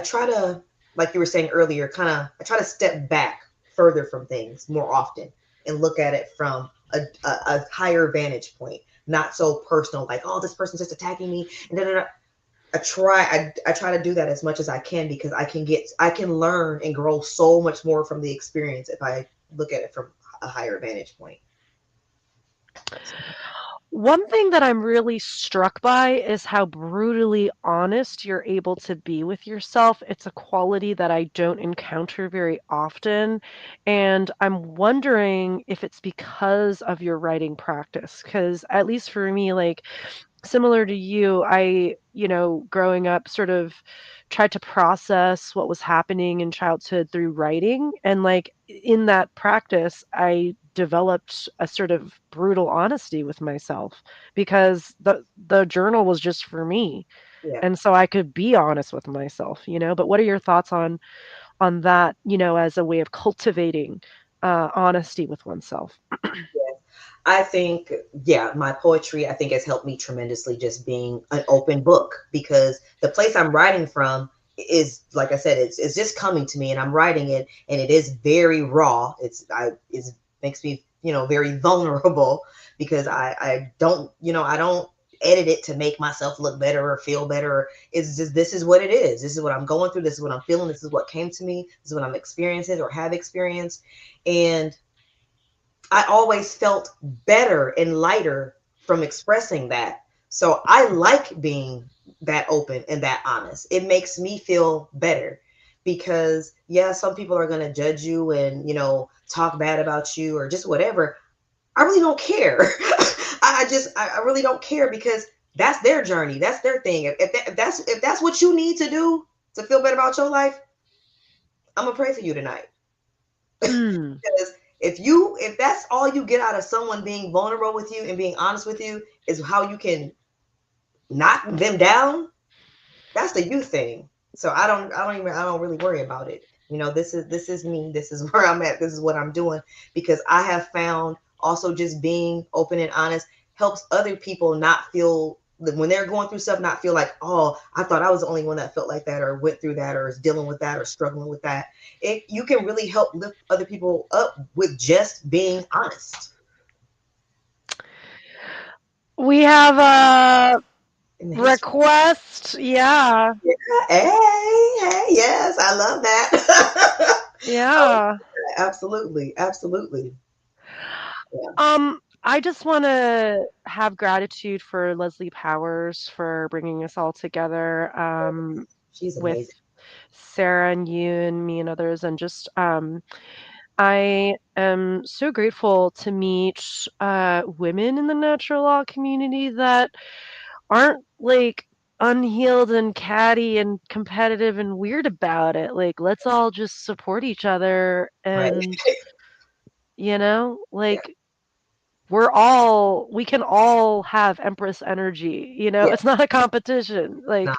try to like you were saying earlier, I try to step back further from things more often and look at it from a higher vantage point, not so personal, like, oh, this person's just attacking me and then I try to do that as much as I can because I can learn and grow so much more from the experience if I look at it from a higher vantage point. One thing that I'm really struck by is how brutally honest you're able to be with yourself. It's a quality that I don't encounter very often. And I'm wondering if it's because of your writing practice. Because, at least for me, like, similar to you, growing up, sort of tried to process what was happening in childhood through writing. And, like, in that practice, I developed a sort of brutal honesty with myself because the journal was just for me. Yeah. And so I could be honest with myself. But what are your thoughts on that, as a way of cultivating honesty with oneself? I think, yeah, my poetry, I think, has helped me tremendously just being an open book because the place I'm writing from is, like I said, it's just coming to me and I'm writing it and it is very raw. It makes me, very vulnerable because I don't, I don't, edit it to make myself look better or feel better. It's just, this is what it is. This is what I'm going through. This is what I'm feeling. This is what came to me. This is what I'm experiencing or have experienced. And I always felt better and lighter from expressing that. So I like being that open and that honest. It makes me feel better because, yeah, some people are going to judge you and, talk bad about you or just whatever. I really don't care. I really don't care because that's their journey. That's their thing. If that's what you need to do to feel better about your life, I'm gonna pray for you tonight. Mm. Because if that's all you get out of someone being vulnerable with you and being honest with you is how you can knock them down, that's the you thing. So I don't really worry about it. This is me. This is where I'm at. This is what I'm doing because I have found also just being open and honest helps other people not feel when they're going through stuff, not feel like, oh, I thought I was the only one that felt like that or went through that or is dealing with that or struggling with that. You can really help lift other people up with just being honest. We have a In the history. request. Yeah. Hey, hey, yes, I love that. Oh, Yeah. absolutely, absolutely. Yeah, I just want to have gratitude for Leslie Powers for bringing us all together she's with amazing. Sarah and you and me and others, and just I am so grateful to meet women in the natural law community that aren't like unhealed and catty and competitive and weird about it. Like, let's all just support each other Right. and, Yeah. like we can all have Empress energy, Yeah. it's not a competition. No, Like,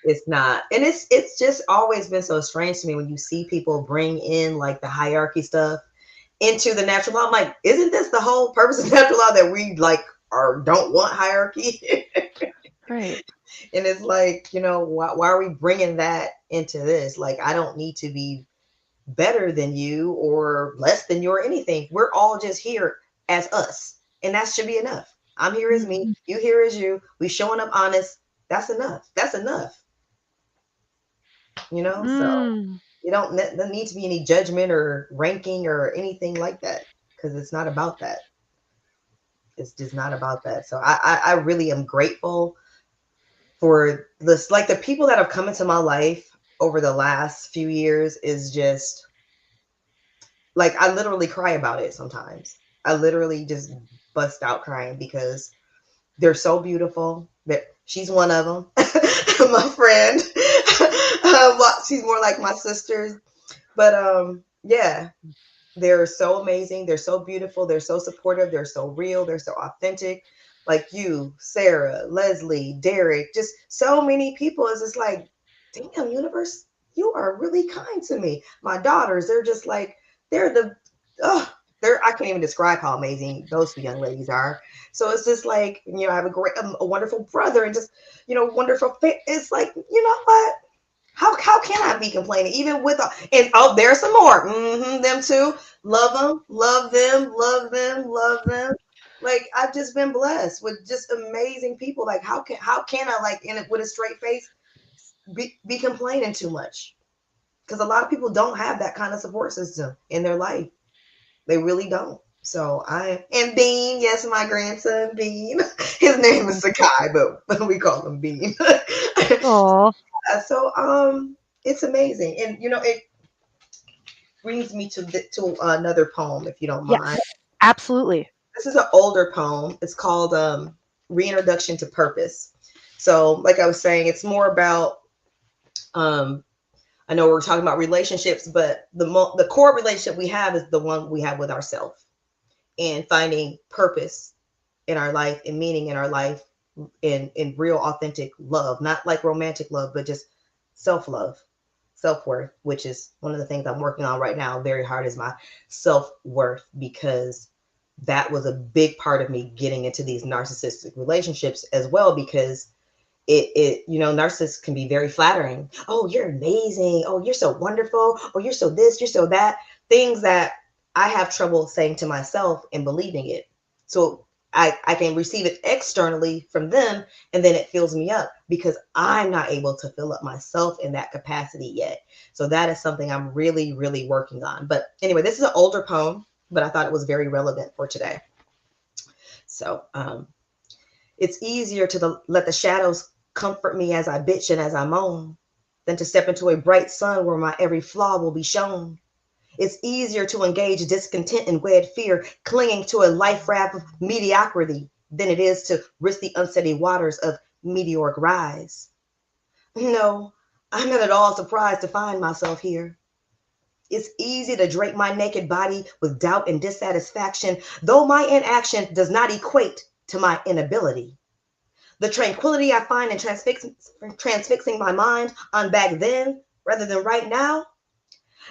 it's not. And it's just always been so strange to me when you see people bring in like the hierarchy stuff into the natural law. I'm like, isn't this the whole purpose of natural law that we like or don't want hierarchy? right. And it's like, why are we bringing that into this? Like, I don't need to be better than you or less than you or anything. We're all just here as us. And that should be enough. I'm here as me, you here as you. We showing up honest. That's enough. That's enough. So Mm. you don't there need to be any judgment or ranking or anything like that because it's not about that. It's just not about that. So I really am grateful for this. Like the people that have come into my life over the last few years is just like I literally cry about it sometimes. I literally just bust out crying because they're so beautiful. That she's one of them, my friend. She's more like my sisters, but yeah, they're so amazing. They're so beautiful. They're so supportive. They're so real. They're so authentic. Like you, Sarah, Leslie, Derek, just so many people. Is just like, damn, universe, you are really kind to me. My daughters, they're just like, they're the, oh, I can't even describe how amazing those two young ladies are. So it's just like, I have a wonderful brother and just, wonderful. It's like, you know what? How can I be complaining? Even with and oh, there's some more. Them too. Love them, love them, love them, love them. Like I've just been blessed with just amazing people. Like how can I like in it with a straight face be complaining too much? Because a lot of people don't have that kind of support system in their life. They really don't. So and Bean, yes, my grandson Bean. His name is Sakai, but we call him Bean. Aw. So it's amazing, and it brings me to another poem, if you don't mind. Yes, absolutely. This is an older poem. It's called Reintroduction to Purpose. So, like I was saying, it's more about um, I know we're talking about relationships, but the core relationship we have is the one we have with ourselves and finding purpose in our life and meaning in our life in real authentic love, not like romantic love, but just self love, self worth, which is one of the things I'm working on right now very hard is my self worth because that was a big part of me getting into these narcissistic relationships as well because narcissists can be very flattering. Oh, you're amazing. Oh, you're so wonderful. Oh, you're so this, you're so that. Things that I have trouble saying to myself and believing it. So I can receive it externally from them, and then it fills me up because I'm not able to fill up myself in that capacity yet. So that is something I'm really, really working on. But anyway, this is an older poem, but I thought it was very relevant for today. So it's easier to let the shadows comfort me as I bitch and as I moan than to step into a bright sun where my every flaw will be shown. It's easier to engage discontent and wed fear, clinging to a life raft of mediocrity, than it is to risk the unsteady waters of meteoric rise. No, I'm not at all surprised to find myself here. It's easy to drape my naked body with doubt and dissatisfaction, though my inaction does not equate to my inability. The tranquility I find in transfixing my mind on back then rather than right now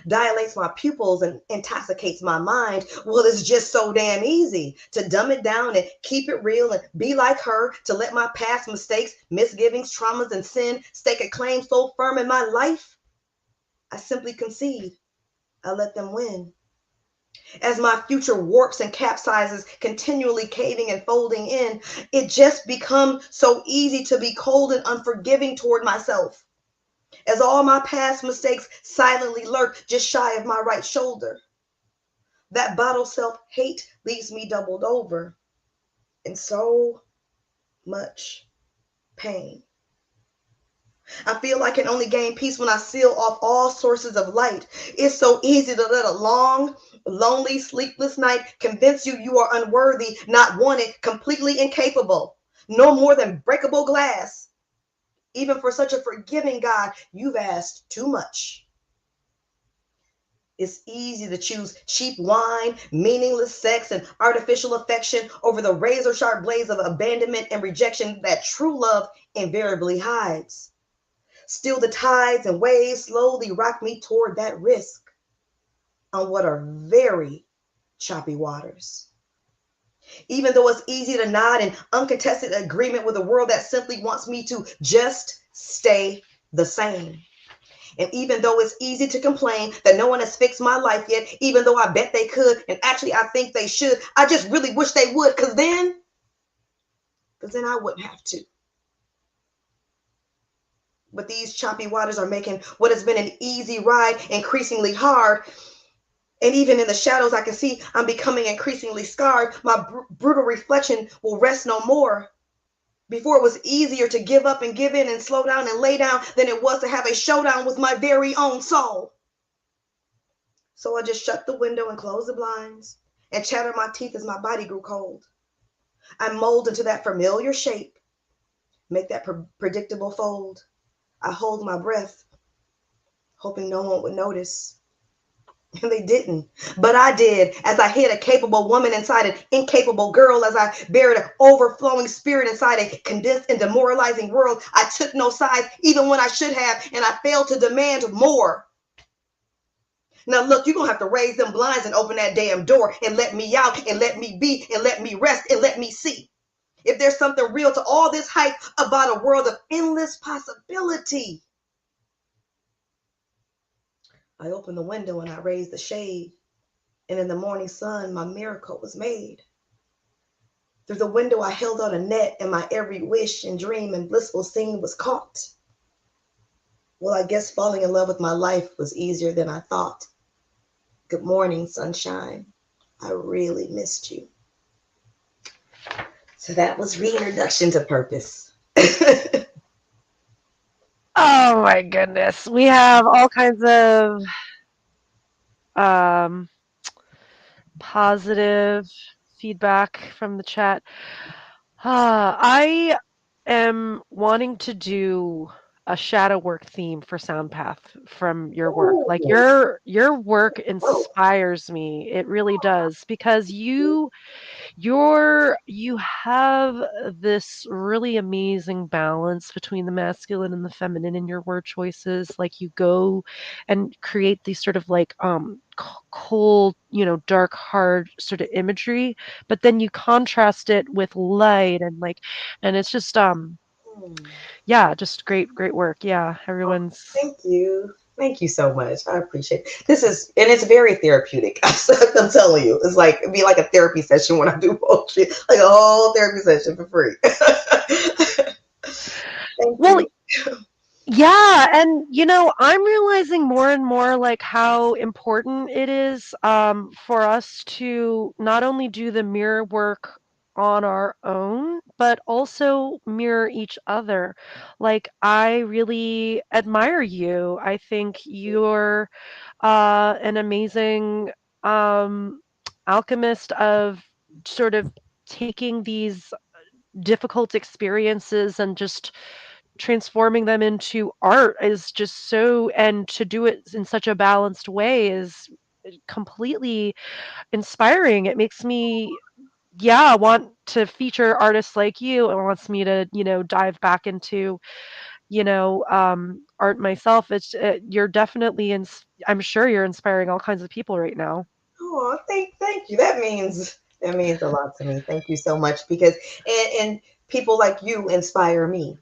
dilates my pupils and intoxicates my mind. Well, it's just so damn easy to dumb it down and keep it real and be like her, to let my past mistakes, misgivings, traumas, and sin stake a claim so firm in my life. I simply concede. I let them win. As my future warps and capsizes, continually caving and folding in, it just becomes so easy to be cold and unforgiving toward myself. As all my past mistakes silently lurk just shy of my right shoulder. That bottled self hate leaves me doubled over in so much pain. I feel I can only gain peace when I seal off all sources of light. It's so easy to let a long, lonely, sleepless night convince you you are unworthy, not wanted, completely incapable, no more than breakable glass. Even for such a forgiving God, you've asked too much. It's easy to choose cheap wine, meaningless sex, and artificial affection over the razor sharp blades of abandonment and rejection that true love invariably hides. Still, the tides and waves slowly rock me toward that risk on what are very choppy waters. Even though it's easy to nod in uncontested agreement with a world that simply wants me to just stay the same. And even though it's easy to complain that no one has fixed my life yet, even though I bet they could, and actually I think they should, I just really wish they would, because then I wouldn't have to. But these choppy waters are making what has been an easy ride increasingly hard. And even in the shadows, I can see I'm becoming increasingly scarred. My brutal reflection will rest no more. Before it was easier to give up and give in and slow down and lay down than it was to have a showdown with my very own soul. So I just shut the window and closed the blinds and chattered my teeth as my body grew cold. I mold into that familiar shape, make that predictable fold. I hold my breath, hoping no one would notice. And they didn't. But I did, as I hid a capable woman inside an incapable girl, as I buried an overflowing spirit inside a condensed and demoralizing world. I took no sides, even when I should have, and I failed to demand more. Now, look, you're going to have to raise them blinds and open that damn door and let me out and let me be and let me rest and let me see. If there's something real to all this hype about a world of endless possibility. I opened the window and I raised the shade. And in the morning sun, my miracle was made. Through the window, I held out a net, and my every wish and dream and blissful scene was caught. Well, I guess falling in love with my life was easier than I thought. Good morning, sunshine. I really missed you. So that was reintroduction to purpose. Oh my goodness. We have all kinds of um, positive feedback from the chat. I am wanting to do a shadow work theme for Soundpath from your work. Like Ooh. your work inspires me. It really does because you have this really amazing balance between the masculine and the feminine in your word choices. Like you go and create these sort of like cold, dark, hard sort of imagery, but then you contrast it with light and like, and it's just Hmm. yeah, just great work. Yeah, Oh, everyone's thank you. Thank you so much. I appreciate it. This is, and it's very therapeutic. I'm telling you, it's like it'd be like a therapy session when I do poetry, like a whole therapy session for free. Thank Well, you. yeah, and I'm realizing more and more like how important it is for us to not only do the mirror work on our own, but also mirror each other. Like I really admire you. I think you're an amazing alchemist of sort of taking these difficult experiences and just transforming them into art is just so, and to do it in such a balanced way is completely inspiring. It makes me, yeah, want to feature artists like you. It wants me to, dive back into, art myself. It's you're definitely I'm sure you're inspiring all kinds of people right now. Oh, thank you. That means a lot to me. Thank you so much because and people like you inspire me.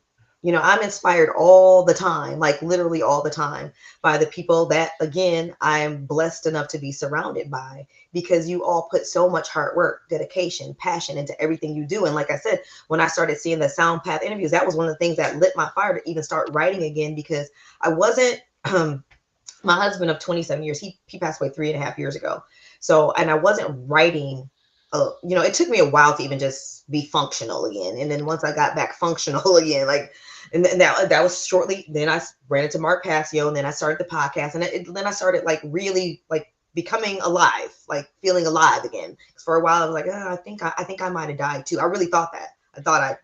I'm inspired all the time, like literally all the time, by the people that again I'm blessed enough to be surrounded by because you all put so much hard work, dedication, passion into everything you do. And like I said, when I started seeing the Sound Path interviews, that was one of the things that lit my fire to even start writing again because I wasn't my husband of 27 years, he passed away 3.5 years ago. So, and I wasn't writing, it took me a while to even just be functional again. And then once I got back functional again, like, and that was shortly, then I ran into Mark Passio and then I started the podcast and then I started like really like becoming alive, like feeling alive again. Because for a while I was like, oh, I think I might have died too. I really thought that. I thought I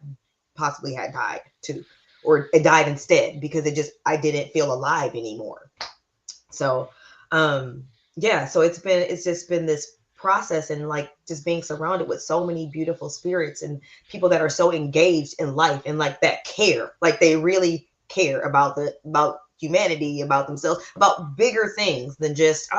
possibly had died too, or it died instead because I didn't feel alive anymore. So, um, yeah, so it's just been this process and like just being surrounded with so many beautiful spirits and people that are so engaged in life and like that care, like they really care about humanity, about themselves, about bigger things than just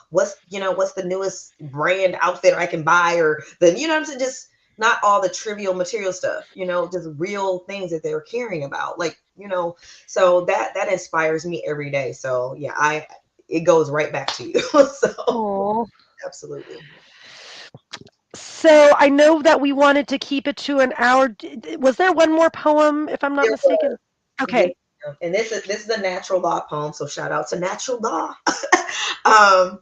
what's the newest brand outfit I can buy or the I'm saying, just not all the trivial material stuff, just real things that they're caring about, like so that inspires me every day. So yeah, it goes right back to you. So Oh. absolutely. So I know that we wanted to keep it to an hour. Was there one more poem, if I'm not There was, mistaken? yeah. Okay. And this is a natural law poem, so shout out to natural law. um,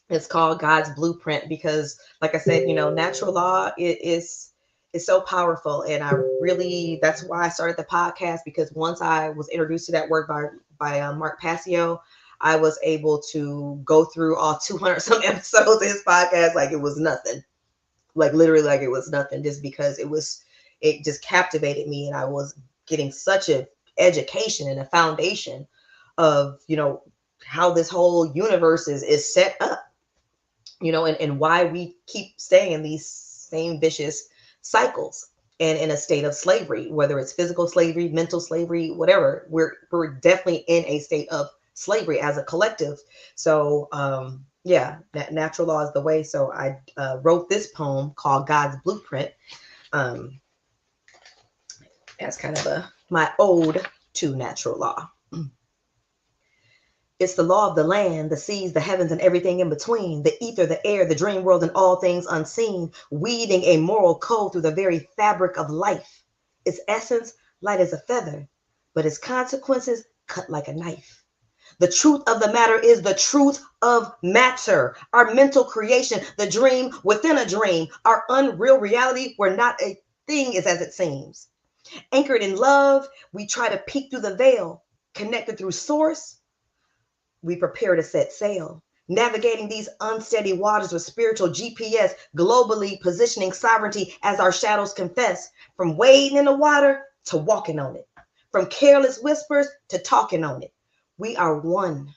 it's called God's Blueprint because, like I said, natural law is so powerful, and I really that's why I started the podcast because once I was introduced to that work by Mark Passio, I was able to go through all 200 some episodes of his podcast like it was nothing, like literally like it was nothing, just because it just captivated me, and I was getting such a education and a foundation of how this whole universe is set up, and why we keep staying in these same vicious cycles and in a state of slavery, whether it's physical slavery, mental slavery, whatever. We're definitely in a state of slavery as a collective. So yeah, natural law is the way. So I wrote this poem called God's Blueprint um, as kind of my ode to natural law. It's the law of the land, the seas, the heavens, and everything in between, the ether, the air, the dream world, and all things unseen, weaving a moral code through the very fabric of life. Its essence, light as a feather, but its consequences, cut like a knife. The truth of the matter is the truth of matter. Our mental creation, the dream within a dream, our unreal reality where not a thing is as it seems. Anchored in love, we try to peek through the veil. Connected through source, we prepare to set sail, navigating these unsteady waters with spiritual GPS, globally positioning sovereignty as our shadows confess, from wading in the water to walking on it, from careless whispers to talking on it. We are one,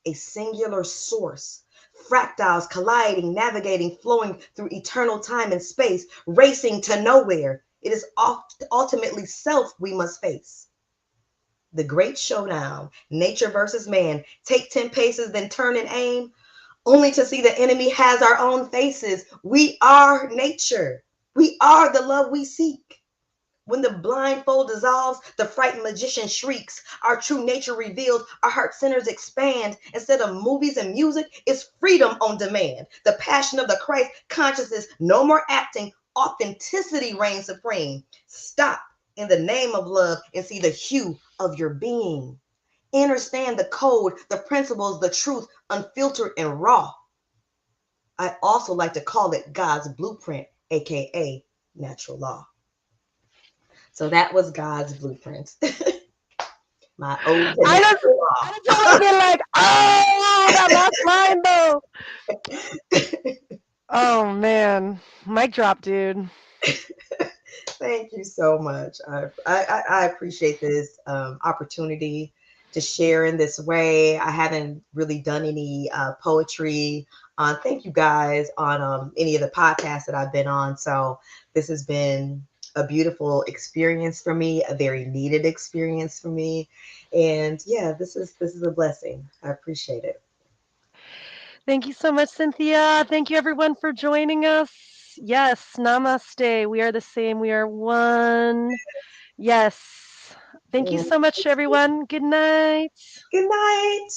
a singular source, fractals colliding, navigating, flowing through eternal time and space, racing to nowhere. It is ultimately self we must face. The great showdown, nature versus man. Take 10 paces, then turn and aim, only to see the enemy has our own faces. We are nature. We are the love we seek. When the blindfold dissolves, the frightened magician shrieks. Our true nature revealed, our heart centers expand. Instead of movies and music, it's freedom on demand. The passion of the Christ consciousness, no more acting. Authenticity reigns supreme. Stop in the name of love and see the hue of your being. Understand the code, the principles, the truth, unfiltered and raw. I also like to call it God's blueprint, aka natural law. So that was God's blueprint. My ode to I just natural I just want to be like, oh, that last line though. law. Oh man, mic drop, dude. Thank you so much. I appreciate this opportunity to share in this way. I haven't really done any poetry. Thank you guys on any of the podcasts that I've been on. So this has been a beautiful experience for me, a very needed experience for me, and yeah, this is a blessing. I appreciate it. Thank you so much, Cynthia. Thank you, everyone, for joining us. Yes, namaste. We are the same. We are one. Yes. Thank you Mm, so much, everyone. Good night. good night.